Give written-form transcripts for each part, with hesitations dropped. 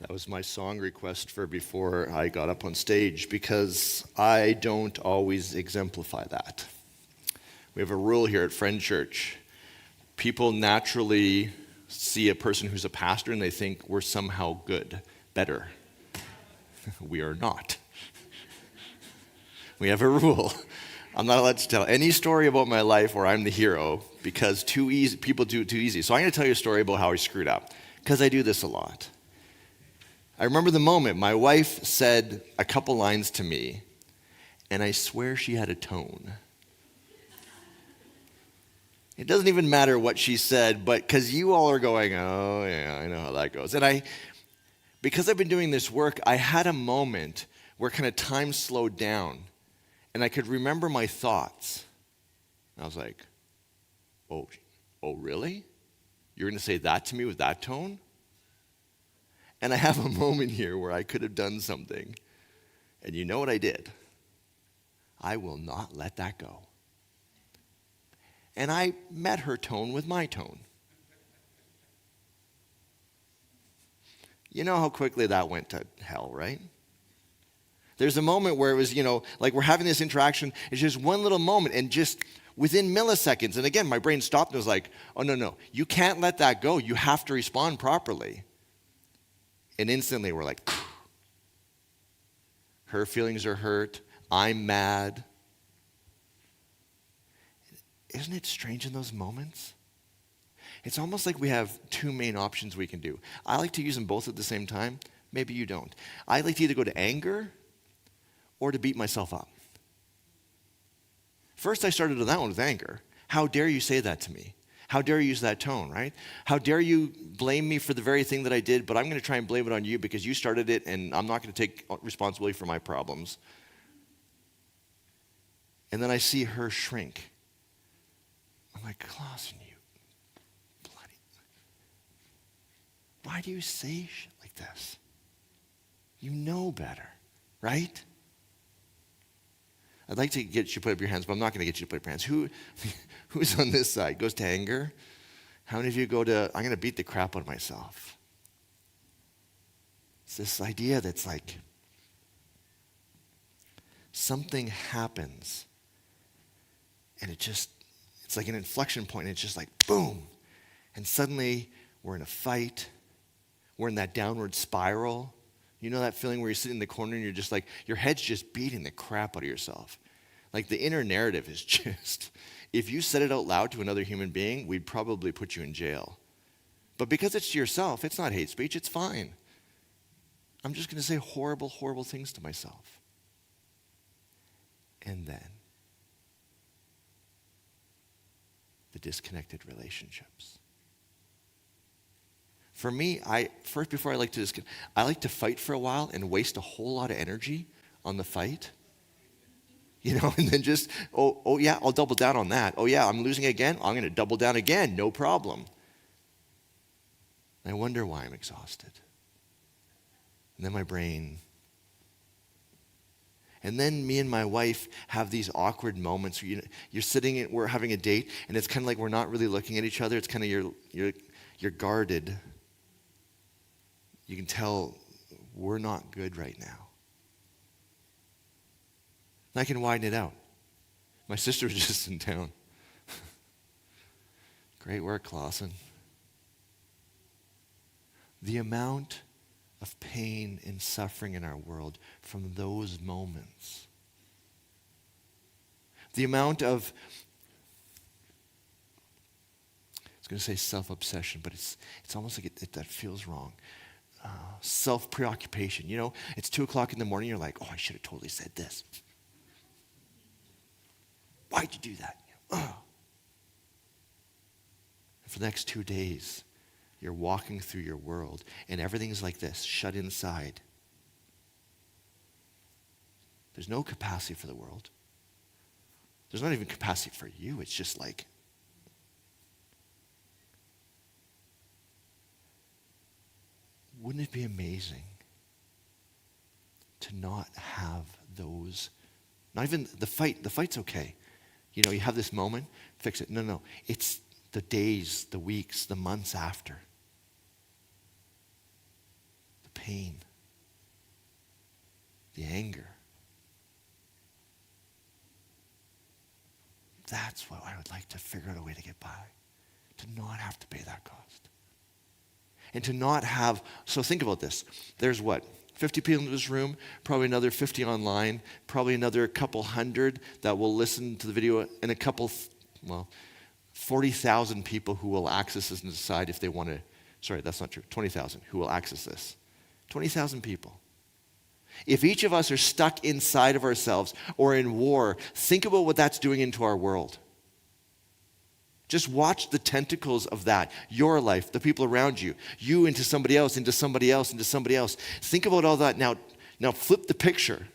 That was my song request for before I got up on stage because I don't always exemplify that. We have a rule here at Friend Church. People naturally see a person who's a pastor and they think we're somehow good, better. We are not. We have a rule. I'm not allowed to tell any story about my life where I'm the hero because people do it too easy. So I'm going to tell you a story about how I screwed up because I do this a lot. I remember the moment my wife said a couple lines to me, and I swear she had a tone. It doesn't even matter what she said, but because you all are going, oh yeah, I know how that goes. And because I've been doing this work, I had a moment where kind of time slowed down, and I could remember my thoughts. I was like, oh really? You're going to say that to me with that tone? And I have a moment here where I could have done something. And you know what I did? I will not let that go. And I met her tone with my tone. You know how quickly that went to hell, right? There's a moment where it was, like we're having this interaction. It's just one little moment and just within milliseconds. And again, my brain stopped and was like, oh, no. You can't let that go. You have to respond properly. And instantly we're like, her feelings are hurt. I'm mad. Isn't it strange in those moments? It's almost like we have two main options we can do. I like to use them both at the same time. Maybe you don't. I like to either go to anger or to beat myself up. First, I started on that one with anger. How dare you say that to me? How dare you use that tone, right? How dare you blame me for the very thing that I did, but I'm going to try and blame it on you because you started it and I'm not going to take responsibility for my problems. And then I see her shrink. I'm like, Clausen, you bloody... Why do you say shit like this? You know better, right? I'd like to get you to put up your hands, but I'm not going to get you to put up your hands. Who's on this side? Goes to anger? How many of you go to, I'm going to beat the crap out of myself? It's this idea that's like, something happens, and it's like an inflection point, and it's just like, boom. And suddenly, we're in a fight. We're in that downward spiral. You know that feeling where you're sitting in the corner and you're just like, your head's just beating the crap out of yourself. Like the inner narrative is just, if you said it out loud to another human being, we'd probably put you in jail. But because it's to yourself, it's not hate speech, it's fine. I'm just going to say horrible, horrible things to myself. And then, the disconnected relationships. For me, before I like to fight for a while and waste a whole lot of energy on the fight. And then just, oh yeah, I'll double down on that. Oh yeah, I'm losing again. I'm going to double down again, no problem. I wonder why I'm exhausted. And then my brain. And then me and my wife have these awkward moments where you're sitting, we're having a date, and it's kind of like we're not really looking at each other. It's kind of you're guarded. You can tell we're not good right now. And I can widen it out. My sister was just in town. Great work, Clausen. The amount of pain and suffering in our world from those moments. The amount of, I was going to say self-obsession, but it's almost like that feels wrong. Self-preoccupation. It's 2 o'clock in the morning, you're like, oh, I should have totally said this. Why'd you do that? And for the next 2 days, you're walking through your world, and everything's like this, shut inside. There's no capacity for the world. There's not even capacity for you. It's just like, wouldn't it be amazing to not have those, not even the fight. The fight's okay. You have this moment, fix it. No. It's the days, the weeks, the months after. The pain, the anger. That's what I would like to figure out a way to get by. To not have to pay that cost. And to not have, so think about this. There's what? 50 people in this room, probably another 50 online, probably another couple hundred that will listen to the video, and a couple, 40,000 people who will access this and decide if they want to, sorry, that's not true, 20,000 who will access this. 20,000 people. If each of us are stuck inside of ourselves or in war, think about what that's doing into our world. Just watch the tentacles of that. Your life, the people around you, you into somebody else, into somebody else, into somebody else. Think about all that. Now flip the picture.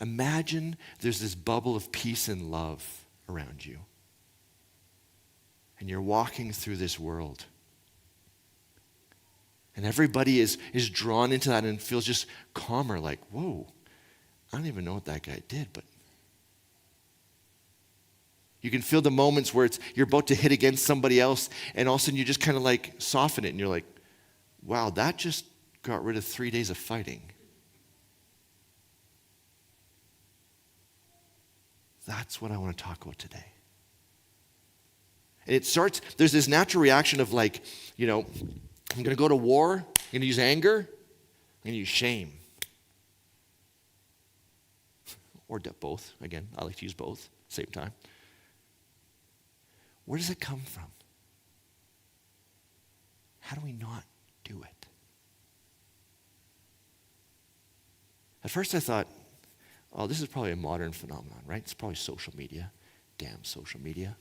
Imagine there's this bubble of peace and love around you. And you're walking through this world. And everybody is drawn into that and feels just calmer, like, whoa, I don't even know what that guy did, but you can feel the moments where you're about to hit against somebody else, and all of a sudden you just kind of like soften it, and you're like, wow, that just got rid of 3 days of fighting. That's what I want to talk about today. And it starts, there's this natural reaction of like, I'm going to go to war, I'm going to use anger, I'm going to use shame. Or both. Again, I like to use both at the same time. Where does it come from? How do we not do it? At first I thought, oh, this is probably a modern phenomenon, right? It's probably social media. Damn social media.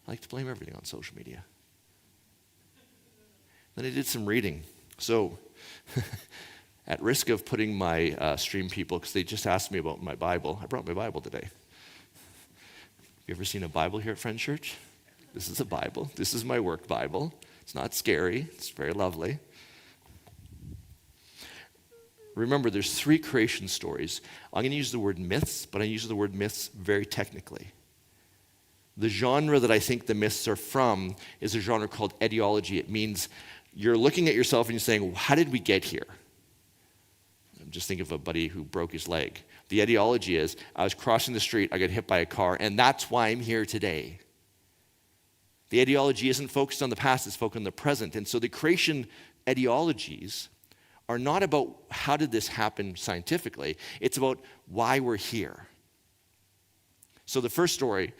I like to blame everything on social media. Then I did some reading. So, at risk of putting my stream people, because they just asked me about my Bible, I brought my Bible today. Have you ever seen a Bible here at Friends Church? This is a Bible. This is my work Bible. It's not scary. It's very lovely. Remember, there's 3 creation stories. I'm going to use the word myths, but I use the word myths very technically. The genre that I think the myths are from is a genre called etiology. It means you're looking at yourself and you're saying, well, how did we get here? Just think of a buddy who broke his leg. The etiology is, I was crossing the street, I got hit by a car, and that's why I'm here today. The etiology isn't focused on the past, it's focused on the present. And so the creation etiologies are not about how did this happen scientifically, it's about why we're here. So the first story,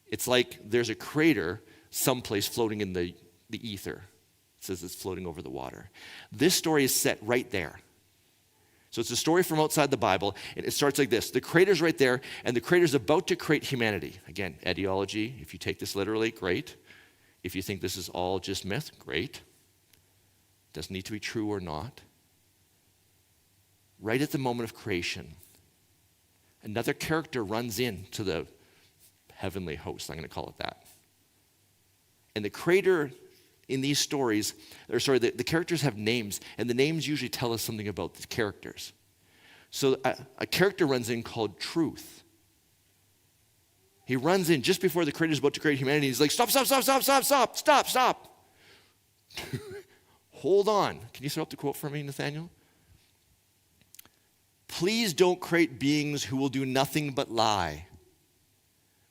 it's like there's a crater someplace floating in the ether. It says it's floating over the water. This story is set right there. So it's a story from outside the Bible, and it starts like this. The crater's right there, and the crater's about to create humanity. Again, etiology, if you take this literally, great. If you think this is all just myth, great. Doesn't need to be true or not. Right at the moment of creation, another character runs into the heavenly host, I'm going to call it that. And the crater in these stories, the characters have names, and the names usually tell us something about the characters. So a character runs in called Truth. He runs in just before the crater's about to create humanity. He's like, stop. Hold on. Can you throw up the quote for me, Nathaniel? Please don't create beings who will do nothing but lie.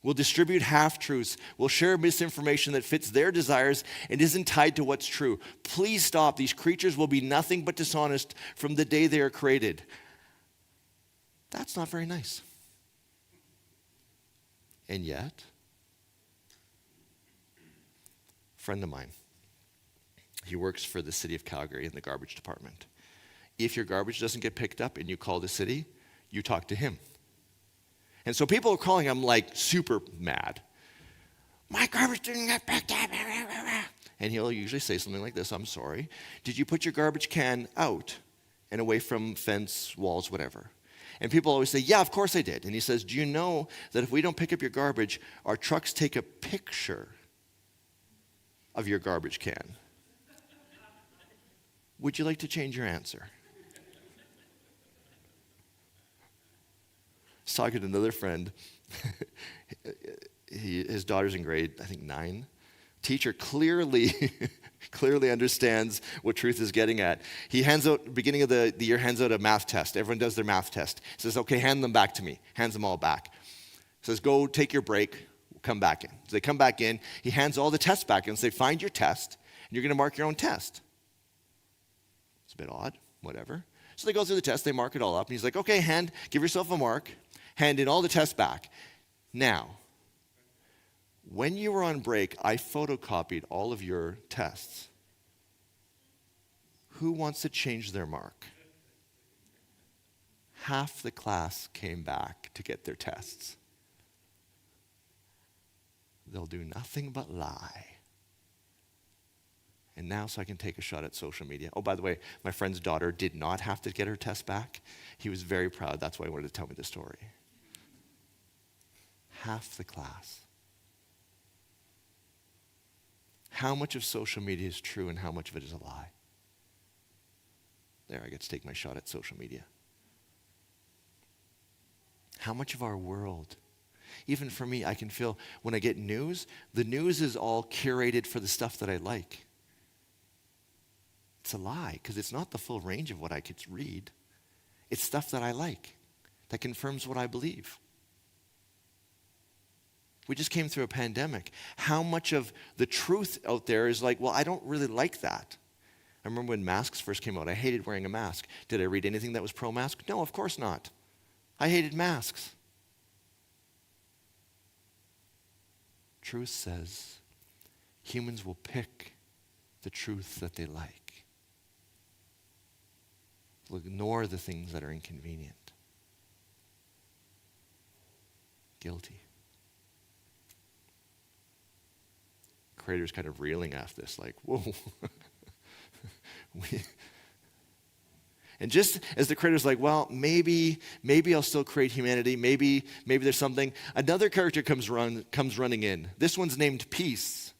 Will distribute half-truths, will share misinformation that fits their desires and isn't tied to what's true. Please stop. These creatures will be nothing but dishonest from the day they are created. That's not very nice. And yet, a friend of mine, he works for the city of Calgary in the garbage department. If your garbage doesn't get picked up and you call the city, you talk to him. And so people are calling him like super mad. My garbage didn't get picked up. And he'll usually say something like this, I'm sorry. Did you put your garbage can out and away from fence, walls, whatever? And people always say, yeah, of course I did. And he says, do you know that if we don't pick up your garbage, our trucks take a picture of your garbage can? Would you like to change your answer? I was talking to another friend. His daughter's in grade, I think 9. Teacher clearly Clearly understands what truth is getting at. He hands out, beginning of the year, hands out a math test. Everyone does their math test. He says, okay, hand them back to me. Hands them all back. Says, go take your break, come back in. So they come back in. He hands all the tests back in and say, find your test, and you're going to mark your own test. It's a bit odd, whatever. So they go through the test, they mark it all up, and he's like, okay, give yourself a mark, hand in all the tests back. Now, when you were on break, I photocopied all of your tests. Who wants to change their mark? Half the class came back to get their tests. They'll do nothing but lie. And now, so I can take a shot at social media. Oh, by the way, my friend's daughter did not have to get her test back. He was very proud. That's why he wanted to tell me the story. Half the class. How much of social media is true and how much of it is a lie? There, I get to take my shot at social media. How much of our world, even for me, I can feel when I get news, the news is all curated for the stuff that I like. It's a lie, because it's not the full range of what I could read. It's stuff that I like, that confirms what I believe. We just came through a pandemic. How much of the truth out there is like, well, I don't really like that. I remember when masks first came out, I hated wearing a mask. Did I read anything that was pro-mask? No, of course not. I hated masks. Truth says humans will pick the truth that they like. They'll ignore the things that are inconvenient. Guilty. Creator's kind of reeling after this, like, whoa. And just as the creator's like, well, maybe I'll still create humanity. Maybe there's something. Another character comes running in. This one's named Peace.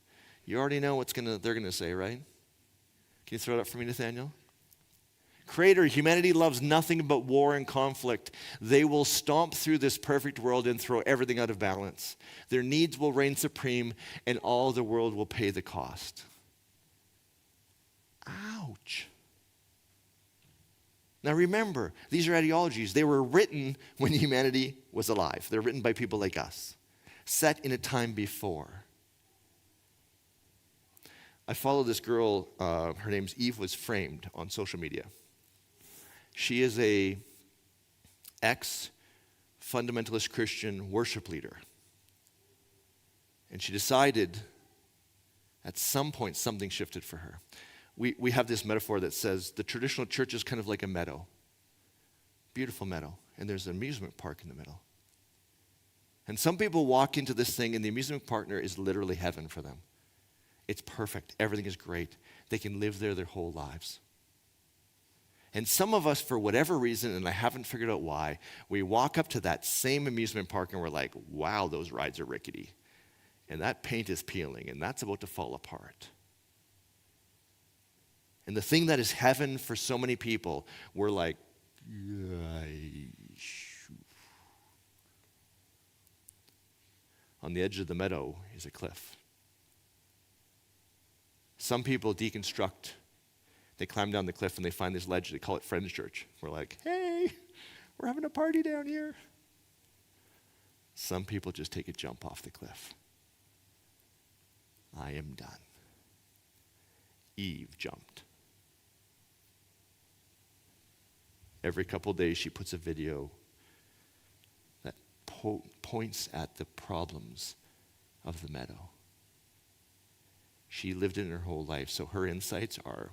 You already know what they're gonna say, right? Can you throw it up for me, Nathaniel? Creator, humanity loves nothing but war and conflict. They will stomp through this perfect world and throw everything out of balance. Their needs will reign supreme, and all the world will pay the cost. Ouch. Now remember, these are ideologies. They were written when humanity was alive. They're written by people like us, set in a time before. I follow this girl, her name's Eve Was Framed, on social media. She is a ex-fundamentalist Christian worship leader. And she decided at some point something shifted for her. We have this metaphor that says the traditional church is kind of like a meadow. Beautiful meadow. And there's an amusement park in the middle. And some people walk into this thing and the amusement park is literally heaven for them. It's perfect. Everything is great. They can live there their whole lives. And some of us, for whatever reason, and I haven't figured out why, we walk up to that same amusement park and we're like, wow, those rides are rickety. And that paint is peeling and that's about to fall apart. And the thing that is heaven for so many people, we're like, on the edge of the meadow is a cliff. Some people deconstruct. They climb down the cliff and they find this ledge. They call it Friends Church. We're like, hey, we're having a party down here. Some people just take a jump off the cliff. I am done. Eve jumped. Every couple days she puts a video that points at the problems of the meadow. She lived in her whole life, so her insights are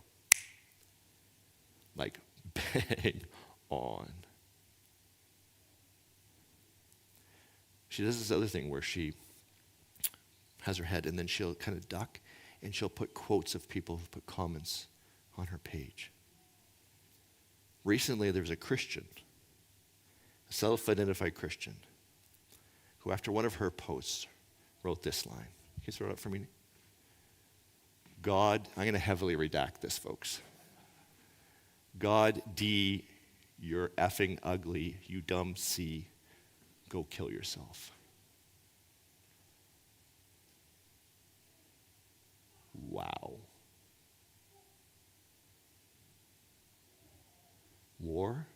like bang on. She does this other thing where she has her head and then she'll kind of duck and she'll put quotes of people who put comments on her page. Recently, there was a Christian, a self-identified Christian, who after one of her posts wrote this line. Can you throw it up for me? God, I'm going to heavily redact this, folks. God, D, you're effing ugly, you dumb C, go kill yourself. Wow. war,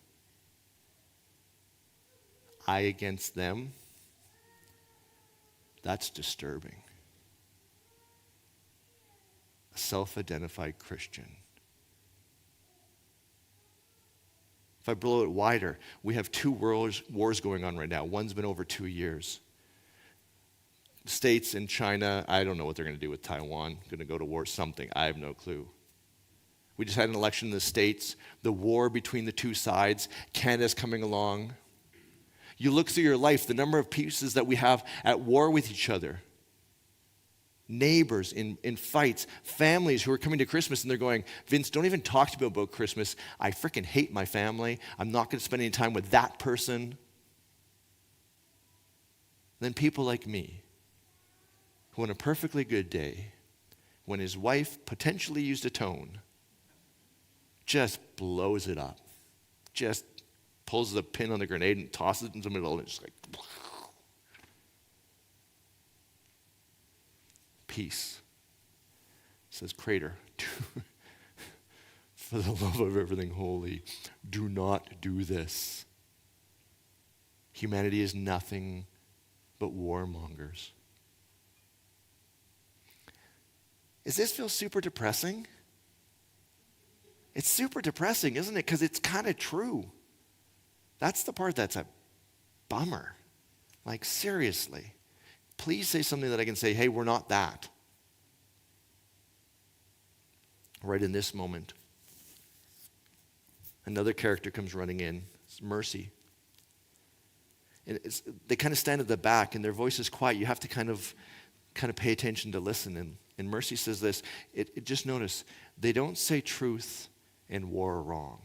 I against them, that's disturbing. A self-identified Christian. If I blow it wider, we have two wars going on right now. One's been over 2 years. States and China, I don't know what they're going to do with Taiwan. Going to go to war, something. I have no clue. We just had an election in the States. The war between the two sides. Canada's coming along. You look through your life, the number of pieces that we have at war with each other. Neighbors in fights, families who are coming to Christmas and they're going, Vince, don't even talk to me about Christmas. I freaking hate my family. I'm not going to spend any time with that person. Then people like me, who on a perfectly good day, when his wife potentially used a tone, just blows it up. Just pulls the pin on the grenade and tosses it into the middle and it's just like, peace. Says Crater, for the love of everything holy, do not do this. Humanity is nothing but warmongers. Does this feel super depressing? It's super depressing, isn't it? Because it's kind of true. That's the part that's a bummer. Like, seriously. Please say something that I can say, hey, we're not that. Right in this moment, another character comes running in. It's Mercy. And they kind of stand at the back and their voice is quiet. You have to kind of pay attention to listen. And Mercy says this, just notice, they don't say truth and war are wrong.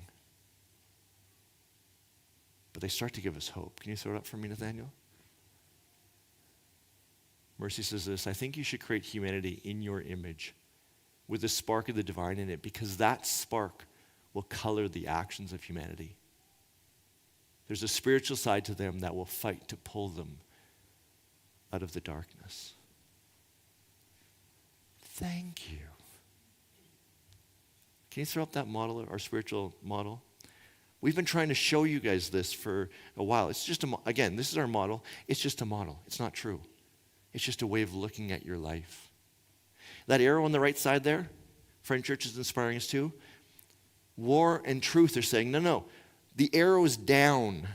But they start to give us hope. Can you throw it up for me, Nathaniel? Mercy says this, I think you should create humanity in your image with the spark of the divine in it, because that spark will color the actions of humanity. There's a spiritual side to them that will fight to pull them out of the darkness. Thank you. Can you throw up that model, our spiritual model? We've been trying to show you guys this for a while. It's just, again, this is our model. It's just a model. It's not true. It's just a way of looking at your life. That arrow on the right side there, Friend Church is inspiring us too. War and truth are saying, no, the arrow is down.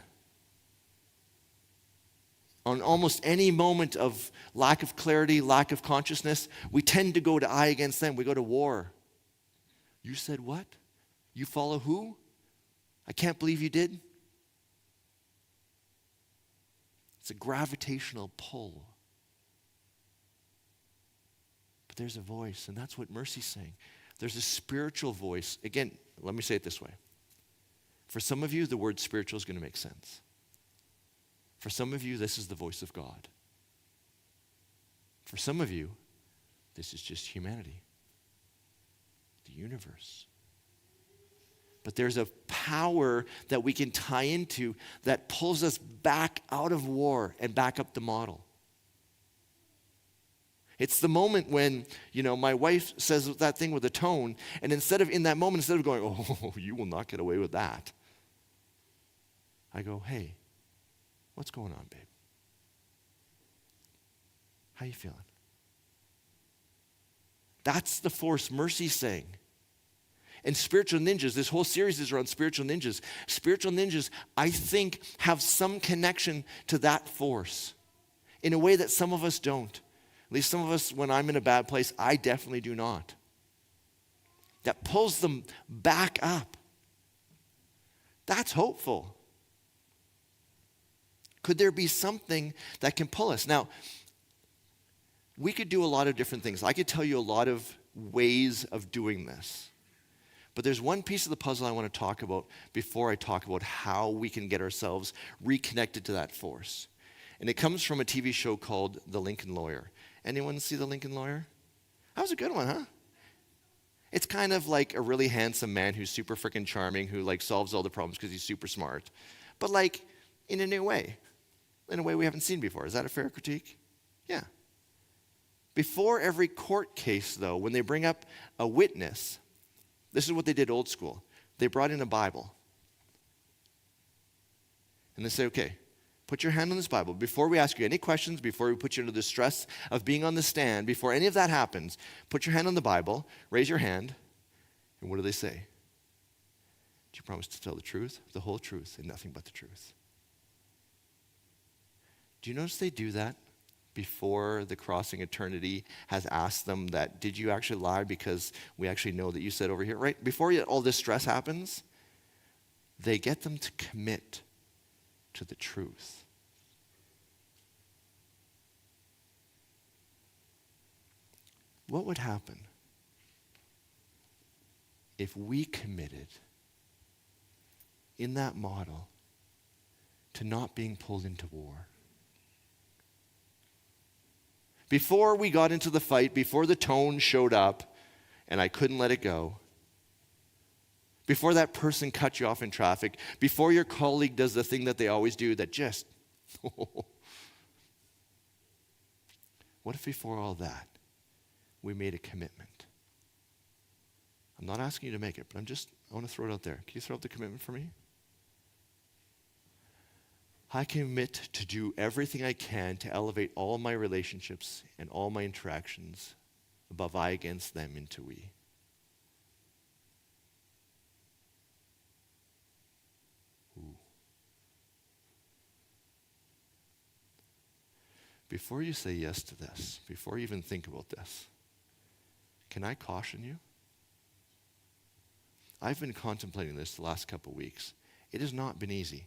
On almost any moment of lack of clarity, lack of consciousness, we tend to go to I against them. We go to war. You said what? You follow who? I can't believe you did. It's a gravitational pull. But there's a voice, and that's what Mercy's saying. There's a spiritual voice. Again, let me say it this way. For some of you, the word spiritual is going to make sense. For some of you, this is the voice of God. For some of you, this is just humanity, the universe. But there's a power that we can tie into that pulls us back out of war and back up the model. It's the moment when, my wife says that thing with a tone, and instead of going, oh, you will not get away with that, I go, hey, what's going on, babe? How you feeling? That's the force Mercy's saying. And spiritual ninjas, this whole series is around spiritual ninjas. Spiritual ninjas, I think, have some connection to that force in a way that some of us don't. At least some of us, when I'm in a bad place, I definitely do not. That pulls them back up. That's hopeful. Could there be something that can pull us? Now, we could do a lot of different things. I could tell you a lot of ways of doing this. But there's one piece of the puzzle I want to talk about before I talk about how we can get ourselves reconnected to that force. And it comes from a TV show called The Lincoln Lawyer. Anyone see The Lincoln Lawyer? That was a good one, huh? It's kind of like a really handsome man who's super freaking charming, who solves all the problems because he's super smart. But in a new way. In a way we haven't seen before. Is that a fair critique? Yeah. Before every court case, though, when they bring up a witness, this is what they did old school. They brought in a Bible. and they say, okay, put your hand on this Bible. Before we ask you any questions, before we put you into the stress of being on the stand, before any of that happens, put your hand on the Bible, raise your hand, and what do they say? Do you promise to tell the truth, the whole truth, and nothing but the truth? Do you notice they do that before the crossing eternity has asked them that, did you actually lie because we actually know that you said over here, right? Before all this stress happens, they get them to commit to the truth. What would happen if we committed in that model to not being pulled into war? Before we got into the fight, before the tone showed up and I couldn't let it go, before that person cut you off in traffic, before your colleague does the thing that they always do that just, what if before all that, we made a commitment? I'm not asking you to make it, but I want to throw it out there. Can you throw out the commitment for me? I commit to do everything I can to elevate all my relationships and all my interactions above I against them into we. Ooh. Before you say yes to this, before you even think about this, can I caution you? I've been contemplating this the last couple weeks. It has not been easy.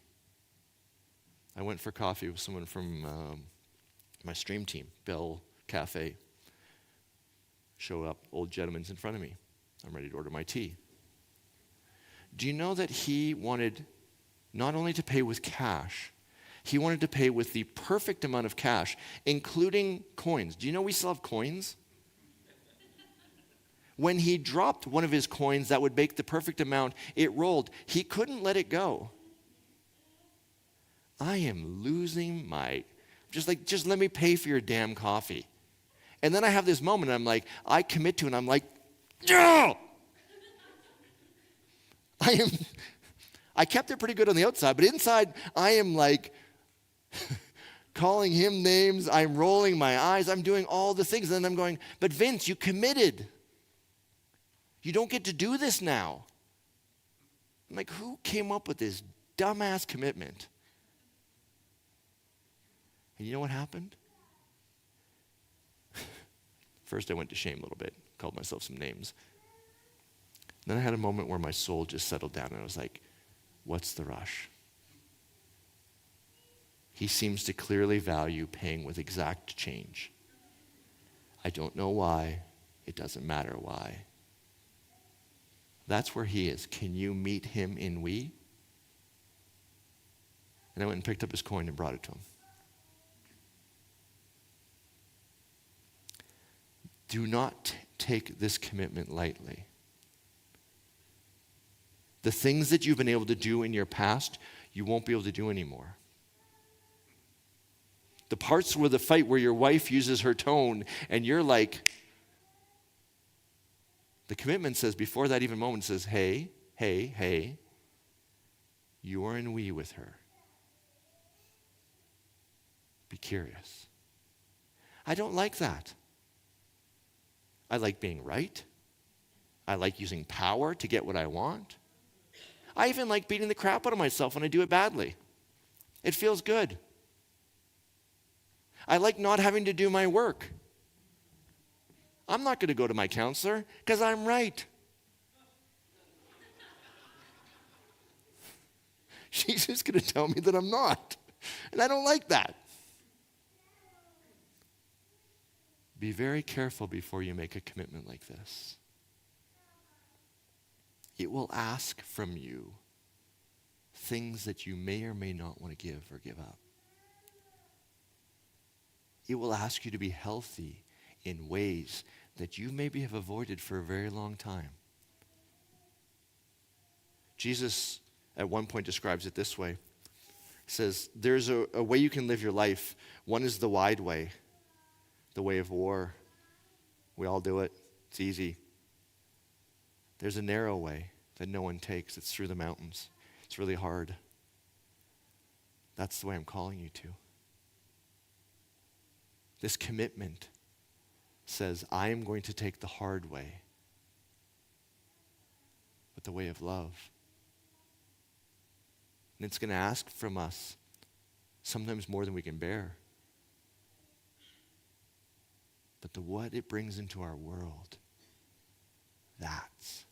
I went for coffee with someone from my stream team, Bell Cafe. Show up, old gentleman's in front of me. I'm ready to order my tea. Do you know that he wanted not only to pay with cash, he wanted to pay with the perfect amount of cash, including coins. Do you know we still have coins? When he dropped one of his coins that would make the perfect amount, it rolled. He couldn't let it go. I am losing my, just let me pay for your damn coffee. And then I have this moment, and I'm like, I commit to it, and I'm like, yeah! I kept it pretty good on the outside, but inside, I am like calling him names, I'm rolling my eyes, I'm doing all the things, and then I'm going, but Vince, you committed. You don't get to do this now. I'm like, who came up with this dumbass commitment? And you know what happened? First, I went to shame a little bit, called myself some names. Then I had a moment where my soul just settled down, and I was like, what's the rush? He seems to clearly value paying with exact change. I don't know why. It doesn't matter why. That's where he is. Can you meet him in we? And I went and picked up his coin and brought it to him. Do not take this commitment lightly. The things that you've been able to do in your past, you won't be able to do anymore. The parts where the fight where your wife uses her tone and you're like, the commitment says before that even moment says, hey, you are in we with her. Be curious. I don't like that. I like being right. I like using power to get what I want. I even like beating the crap out of myself when I do it badly. It feels good. I like not having to do my work. I'm not going to go to my counselor because I'm right. She's just going to tell me that I'm not. And I don't like that. Be very careful before you make a commitment like this. It will ask from you things that you may or may not want to give or give up. It will ask you to be healthy in ways that you maybe have avoided for a very long time. Jesus at one point describes it this way. He says, there's a way you can live your life. One is the wide way, the way of war. We all do it. It's easy. There's a narrow way that no one takes. It's through the mountains. It's really hard. That's the way I'm calling you to. This commitment says, I am going to take the hard way, but the way of love. And it's going to ask from us sometimes more than we can bear. But what it brings into our world, that's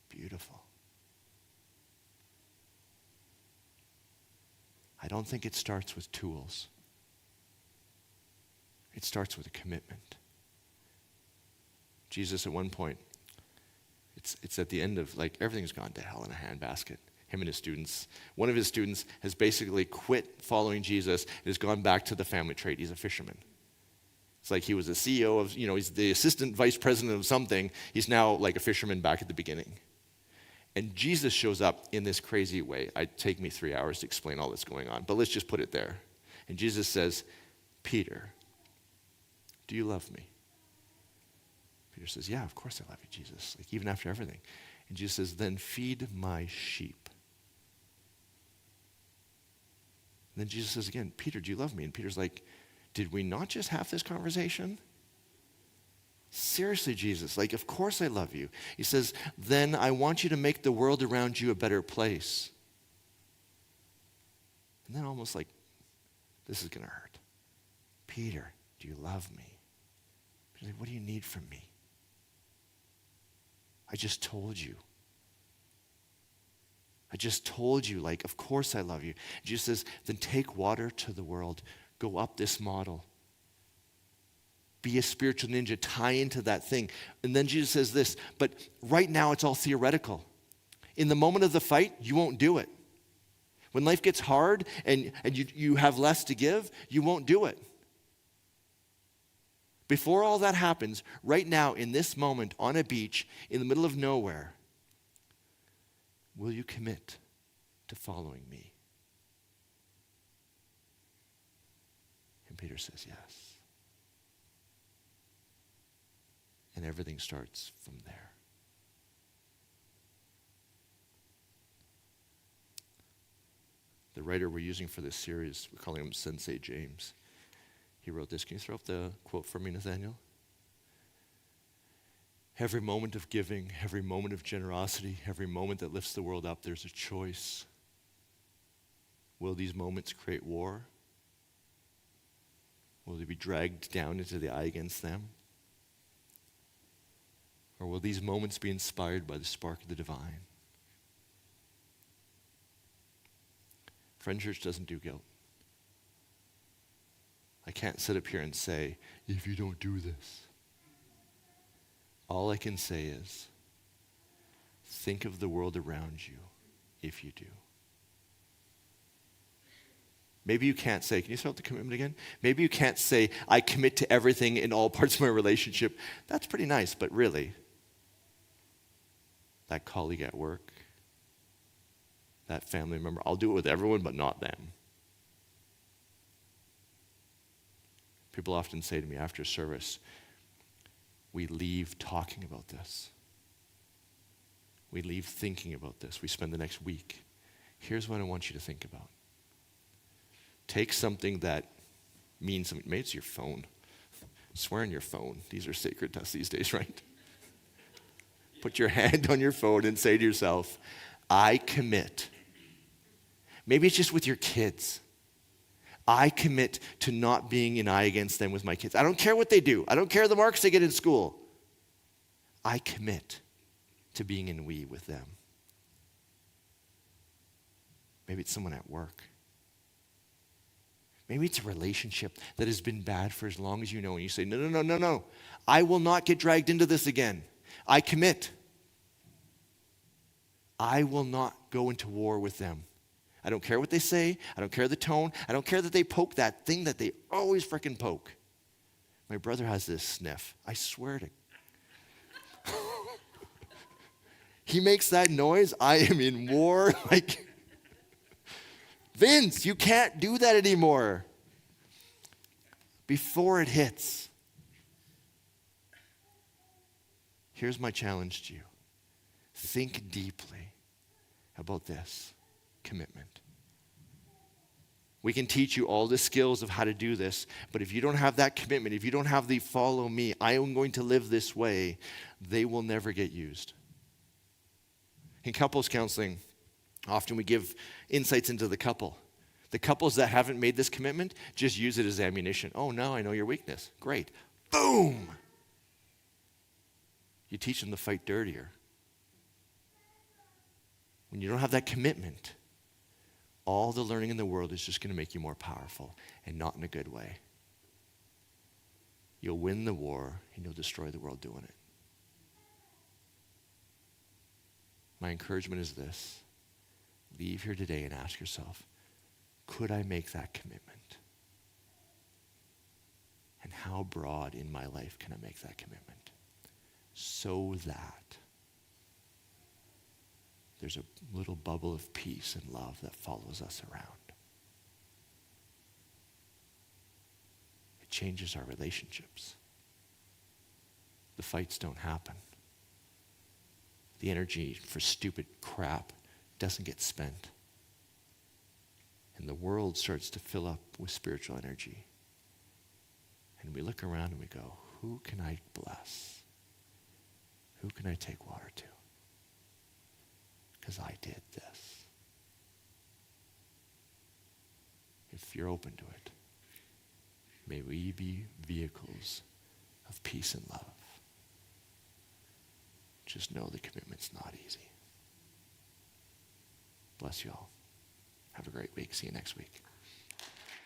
beautiful. I don't think it starts with tools. It starts with a commitment. Jesus at one point, it's at the end of, like, everything's gone to hell in a handbasket. Him and his students. One of his students has basically quit following Jesus and has gone back to the family trade. He's a fisherman. It's like he was the CEO of, he's the assistant vice president of something. He's now like a fisherman back at the beginning. And Jesus shows up in this crazy way. It'd take me 3 hours to explain all that's going on, but let's just put it there. And Jesus says, Peter, do you love me? Peter says, yeah, of course I love you, Jesus, like even after everything. And Jesus says, then feed my sheep. And then Jesus says again, Peter, do you love me? And Peter's like, did we not just have this conversation? Seriously, Jesus, like, of course I love you. He says, then I want you to make the world around you a better place. And then almost like, this is going to hurt. Peter, do you love me? Peter's like, what do you need from me? I just told you. I just told you, like, of course I love you. Jesus says, then take water to the world. Go up this model. Be a spiritual ninja. Tie into that thing. And then Jesus says this, but right now it's all theoretical. In the moment of the fight, you won't do it. When life gets hard and you have less to give, you won't do it. Before all that happens, right now in this moment on a beach in the middle of nowhere, will you commit to following me? And Peter says yes. And everything starts from there. The writer we're using for this series, we're calling him Sensei James. He wrote this. Can you throw up the quote for me, Nathaniel? Every moment of giving, every moment of generosity, every moment that lifts the world up, there's a choice. Will these moments create war? Will they be dragged down into the eye against them? Or will these moments be inspired by the spark of the divine? Friend Church doesn't do guilt. I can't sit up here and say, if you don't do this. All I can say is, think of the world around you if you do. Maybe you can't say, can you throw out the commitment again? Maybe you can't say, I commit to everything in all parts of my relationship. That's pretty nice, but really, that colleague at work, that family member, I'll do it with everyone but not them. People often say to me after service, we leave talking about this. We leave thinking about this. We spend the next week. Here's what I want you to think about. Take something that means something. Maybe it's your phone. Swear on your phone. These are sacred to us these days, right? Put your hand on your phone and say to yourself, I commit. Maybe it's just with your kids. I commit to not being an eye against them with my kids. I don't care what they do. I don't care the marks they get in school. I commit to being in we with them. Maybe it's someone at work. Maybe it's a relationship that has been bad for as long as you know, and you say, no. I will not get dragged into this again. I commit. I will not go into war with them. I don't care what they say. I don't care the tone. I don't care that they poke that thing that they always frickin' poke. My brother has this sniff. I swear to he makes that noise. I am in war. Like, Vince, you can't do that anymore. Before it hits. Here's my challenge to you. Think deeply about this commitment. We can teach you all the skills of how to do this, but if you don't have that commitment, if you don't have the follow me, I am going to live this way, they will never get used. In couples counseling, often we give insights into the couple. The couples that haven't made this commitment just use it as ammunition. Oh, now I know your weakness. Great. Boom! You teach them to fight dirtier. When you don't have that commitment, all the learning in the world is just going to make you more powerful, and not in a good way. You'll win the war, and you'll destroy the world doing it. My encouragement is this. Leave here today and ask yourself, could I make that commitment? And how broad in my life can I make that commitment? So that there's a little bubble of peace and love that follows us around. It changes our relationships. The fights don't happen. The energy for stupid crap doesn't get spent. And the world starts to fill up with spiritual energy. And we look around and we go, who can I bless? Who can I take water to? Because I did this. If you're open to it, may we be vehicles of peace and love. Just know the commitment's not easy. Bless you all. Have a great week. See you next week.